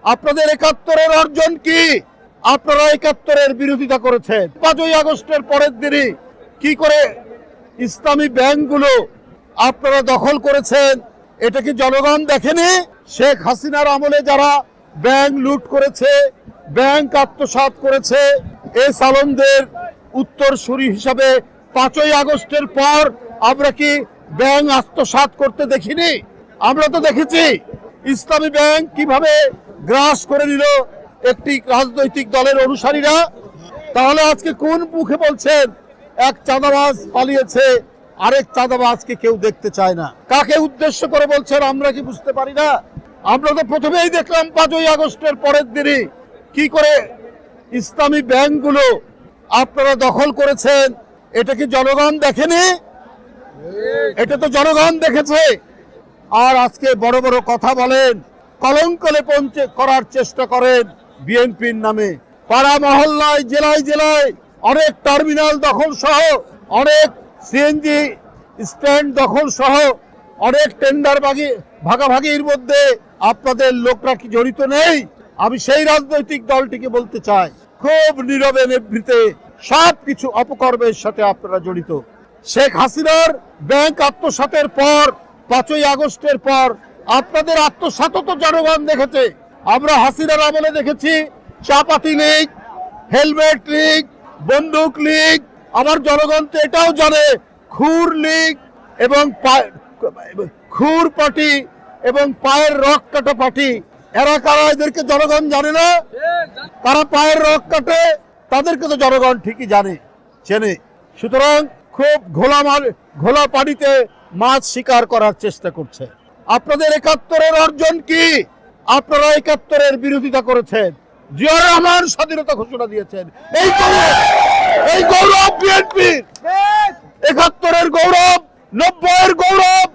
আপনাদের ৭১-এর অর্জন কি? আপনারা ৭১-এর বিরোধিতা করেছেন। ৫ই আগস্টের পরের দিনই কি করে ইসলামী ব্যাংকগুলো আপনারা দখল করেছেন, এটা কি জনগণ দেখেনি? শেখ হাসিনার আমলে যারা ব্যাংক লুট করেছে, ব্যাংক আত্মসাৎ করেছে, এই সালমদের উত্তরসূরি হিসাবে ৫ই আগস্টের পর আমরা কি ব্যাংক আত্মসাৎ করতে দেখিনি? আমরা তো দেখেছি ইসলামী ব্যাংক কিভাবে গ্রাস করে নিল একটি রাজনৈতিক দলের অনুসারীরা। তাহলে আজকে কোন মুখে বলছেন এক চাঁদাবাজ পালিয়েছে, আরেক চাঁদাবাজকে কেউ দেখতে চায় না? কাকে উদ্দেশ্য করে বলছেন আমরা কি বুঝতে পারি না? আমরা তো প্রথমেই দেখলাম ৫ই আগস্টের পরের দিনই কি করে ইসলামী ব্যাংকগুলো আপনারা দখল করেছেন। এটা কি জনগণ দেখেনি? এটা তো জনগণ দেখেছে। আর আজকে বড় বড় কথা বলেন, কলঙ্কলে করার চেষ্টা করেন বিএনপির নামে। পাড়া মহল্লায়, জেলায় জেলায় অনেক টার্মিনাল দখল সহ, অনেক সিএনজি স্ট্যান্ড দখল সহ, অনেক টেন্ডার ভাগাভাগির মধ্যে আপনাদের লোকরা কি জড়িত নেই? আমি সেই রাজনৈতিক দলটিকে বলতে চাই, খুব নীরবে নিভৃতে সবকিছু অপকর্মের সাথে আপনারা জড়িত। শেখ হাসিনার ব্যাংক আত্মসাতের পর, ৫ই আগস্টের পর আপনাদের আত্মসাৎ তো জনগণ দেখেছে। আমরা হাসিনার আমলে দেখেছি চাপাতি লীগ, হেলমেট লীগ, বন্দুক লীগ। আমার জনগণ তো এটাও জানে খুর লীগ এবং খুর পার্টি এবং পায়ের রক কাটা পার্টি। এরা কারা? এদেরকে জনগণ জানে না? তারা পায়ের রক কাটে, তাদেরকে তো জনগণ ঠিকই জানে, চেনে। সুতরাং খুব ঘোলা পানিতে মাছ শিকার করার চেষ্টা করছে। আপনাদের ৭১-এর অর্জন কি? আপনারা ৭১-এর বিরোধিতা করেছেন। জিয়াউর রহমান স্বাধীনতা ঘোষণা দিয়েছেন। এই গৌরব বিএনপির, ৭১-এর গৌরব, ৯০-এর গৌরব,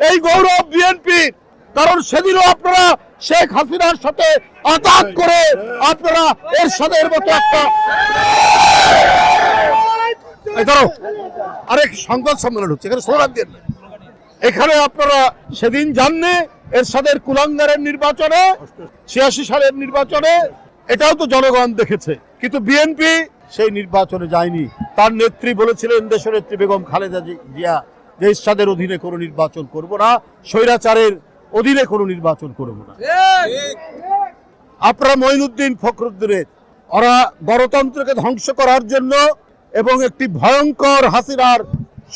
এই গৌরব বিএনপির। কারণ সেদিনও আপনারা শেখ হাসিনার সাথে আঘাত করে আপনারা এর সাথে মতো একটা আরেক সংবাদ সম্মেলন হচ্ছে, এখানে স্লোগান দিয়ে এখানে আপনারা সেদিন জাননে এরশাদের কুলাঙ্গারের নির্বাচনে, ৮৬ সালের নির্বাচনে, এটাও তো জনগণ দেখেছে। কিন্তু বিএনপি সেই নির্বাচনে যায়নি। তার নেত্রী বলেছিলেন, দেশনেত্রী বেগম খালেদা জিয়া, যে এরশাদের অধীনে কোনো নির্বাচন করব না, স্বৈরাচারের অধীনে কোনো নির্বাচন করব না। আপনারা মঈনুদ্দিন ফখরুদ্দিনের, ওরা গণতন্ত্রকে ধ্বংস করার জন্য এবং একটি ভয়ঙ্কর হাসিনার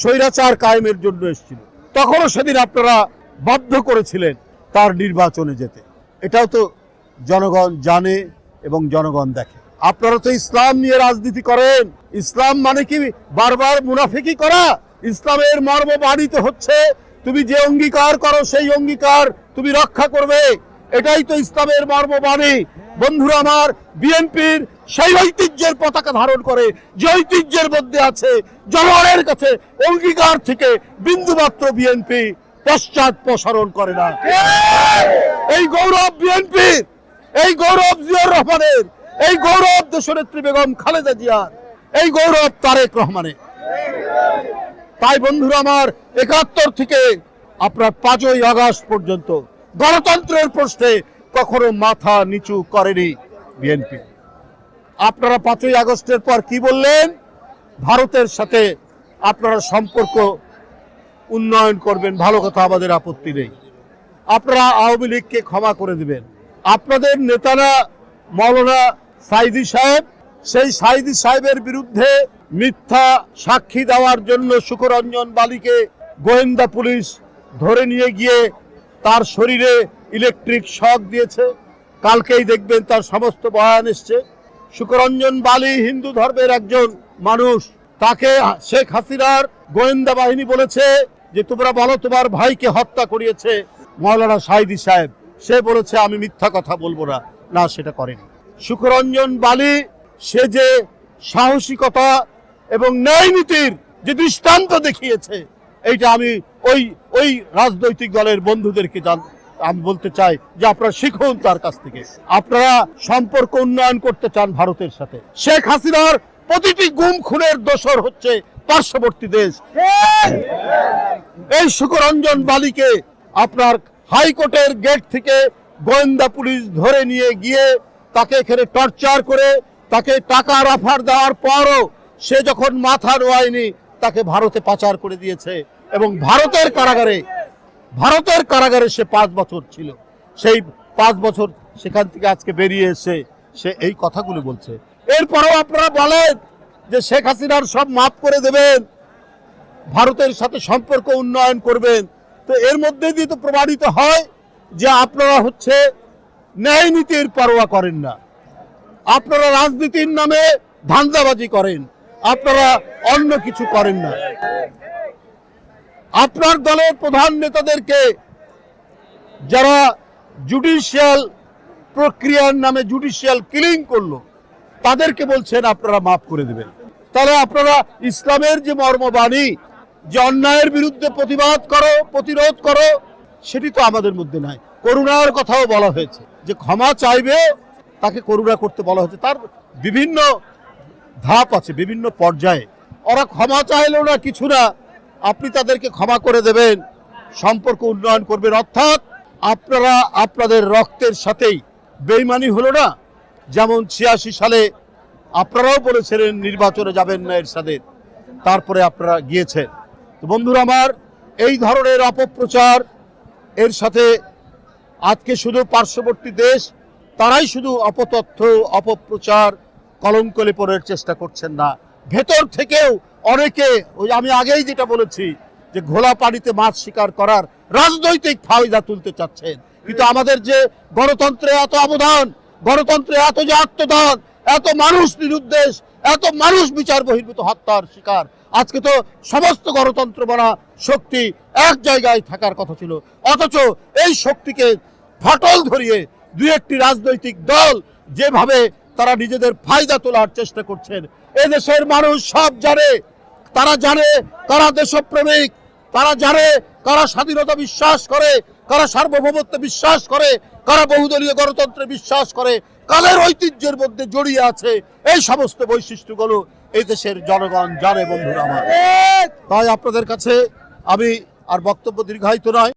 স্বৈরাচার কায়েমের জন্য এসেছিল। তখনও সেদিন আপনারা বাধ্য করেছিলেন তার নির্বাচনে যেতে। এটাও তো জনগণ জানে এবং জনগণ দেখে। আপনারা তো ইসলাম নিয়ে রাজনীতি করেন। ইসলাম মানে কি বারবার মুনাফিকি করা? ইসলামের মর্ম বাণিত হচ্ছে তুমি যে অঙ্গীকার করো সেই অঙ্গীকার তুমি রক্ষা করবে। এটাই তো ইসলামের মর্ম বাণী। বন্ধুরা আমার, বিএনপির সেই ঐতিহ্যের পতাকা ধারণ করে, যে ঐতিহ্যের মধ্যে আছে জনগণের কাছে অঙ্গীকার থেকে বিন্দুমাত্র বিএনপি পশ্চাৎপসরণ করে না। এই গৌরব বিএনপির, এই গৌরব জিয়াউর রহমানের, এই গৌরব দেশনেত্রী বেগম খালেদা জিয়ার, এই গৌরব তারেক রহমানের। তাই বন্ধুরা আমার, ৭১ থেকে আপনার ৫ই আগস্ট পর্যন্ত গণতন্ত্রের প্রশ্নে কখনো মাথা নিচু করেনি বিএনপি। আপনারা ৫ই আগস্টের পর কি বললেন? ভারতের সাথে আপনারা সম্পর্ক উন্নয়ন করবেন, ভালো কথা, আমাদের আপত্তি নেই। আপনারা আওয়ামী লীগকে ক্ষমা করে দিবেন। আপনাদের নেতারা মৌলানা সাইদি সাহেব, সেই সাইদি সাহেবের বিরুদ্ধে মিথ্যা সাক্ষী দেওয়ার জন্য সুখরঞ্জন বালিকে গোয়েন্দা পুলিশ ধরে নিয়ে গিয়ে তার শরীরে ইলেকট্রিক শক দিয়েছে। কালকেই দেখবেন তার সমস্ত বয়ান এসছে। সুখরঞ্জন বালি হিন্দু ধর্মের একজন মানুষ, তাকে শেখ হাসিনার গোয়েন্দা বাহিনী বলেছে যে তোমরা বলো তোমার ভাইকে হত্যা করিয়েছে মৌলানা সাইদি সাহেব। সে বলেছে আমি মিথ্যা কথা বলবো না, না সেটা করেনি। সুখরঞ্জন বালি সে যে সাহসিকতা এবং ন্যায় নীতির যে দৃষ্টান্ত দেখিয়েছে, এইটা আমি ওই রাজনৈতিক দলের বন্ধুদেরকে আমি বলতে চাই যে আপনারা শিখুন তার কাছ থেকে। আপনারা সম্পর্ক উন্নয়ন করতে চান ভারতের সাথে। শেখ হাসিনার প্রতিটি গুম খুনের দোষর হচ্ছে পার্শ্ববর্তী দেশ। এই সুখরঞ্জন বালিকে আপনার হাইকোর্টের গেট থেকে গোয়েন্দা পুলিশ ধরে নিয়ে গিয়ে তাকে এখানে টর্চার করে তাকে টাকার অফার দেওয়ার পরও সে যখন মাথা নোয়ায়নি তাকে ভারতে পাচার করে দিয়েছে এবং ভারতের কারাগারে সে 5 বছর ছিল। সেই 5 বছর সেখান থেকে আজকে বেরিয়ে এসে সে এই কথাগুলো বলছে। এরপরেও আপনারা বলেন যে শেখ হাসিনার সব মাফ করে দেবেন, ভারতের সাথে সম্পর্ক উন্নয়ন করবেন। তো এর মধ্যে দিয়ে তো প্রমাণিত হয় যে আপনারা হচ্ছে ন্যায় নীতির পরোয়া করেন না, আপনারা রাজনীতির নামে ধান্দাবাজি করেন, আপনারা অন্য কিছু করেন না। আপনার দলের প্রধান নেতাদেরকে যারা জুডিশিয়াল প্রক্রিয়ার নামে জুডিশিয়াল কিলিং করলো তাদেরকে বলছেন আপনারা মাফ করে দেবেন। তাহলে আপনারা ইসলামের যে মর্মবাণী যে অন্যায়ের বিরুদ্ধে প্রতিবাদ করো, প্রতিরোধ করো, সেটি তো আমাদের মধ্যে নাই। করুণার কথাও বলা হয়েছে যে ক্ষমা চাইবে তাকে করুণা করতে বলা হয়েছে। তার বিভিন্ন ধাপ আছে, বিভিন্ন পর্যায়ে। ওরা ক্ষমা চাইলেও না কিছু না, আপনি তাদেরকে ক্ষমা করে দেবেন, সম্পর্ক উন্নয়ন করবেন। অর্থাৎ আপনারা আপনাদের রক্তের সাথেই বেইমানি হলো না। যেমন 86 সালে আপনারাও বলেছিলেন নির্বাচনে যাবেন না এরশাদের, তারপরে আপনারা গিয়েছেন। তো বন্ধুরা আমার, এই ধরনের অপপ্রচার এর সাথে আজকে শুধু পার্শ্ববর্তী দেশ তারাই শুধু অপতথ্য অপপ্রচার কলঙ্ক লেপনের চেষ্টা করছেন না, ভেতর থেকেও অনেকে ওই আমি আগেই যেটা বলেছি যে ঘোলা পানিতে মাছ শিকার করার রাজনৈতিক ফায়দা তুলতে চাচ্ছেন। কিন্তু আমাদের যে গণতন্ত্রে এত অবদান, গণতন্ত্রে এত যে আত্মদান, এত মানুষ নিরুদ্দেশ, এত মানুষ বিচার বহির্ভূত হত্যার শিকার, আজকে তো সমস্ত গণতন্ত্র বনা শক্তি এক জায়গায় থাকার কথা ছিল, অথচ এই শক্তিকে ফাটল ধরিয়ে দুই একটি রাজনৈতিক দল যেভাবে তারা নিজেদের ফায়দা তোলার চেষ্টা করছেন, এদেশের মানুষ সব জানে। তারা জানে কারা দেশপ্রেমিক, তারা জানে কারা স্বাধীনতা বিশ্বাস করে, কারা সার্বভৌমত্বে বিশ্বাস করে, কারা বহুদলীয় গণতন্ত্রে বিশ্বাস করে, কালের ঐতিহ্যের মধ্যে জড়িয়ে আছে। এই সমস্ত বৈশিষ্ট্যগুলো এই দেশের জনগণ জানে বন্ধুরা আমার। তাই আপনাদের কাছে আমি আর বক্তব্য দীর্ঘায়িত নয়।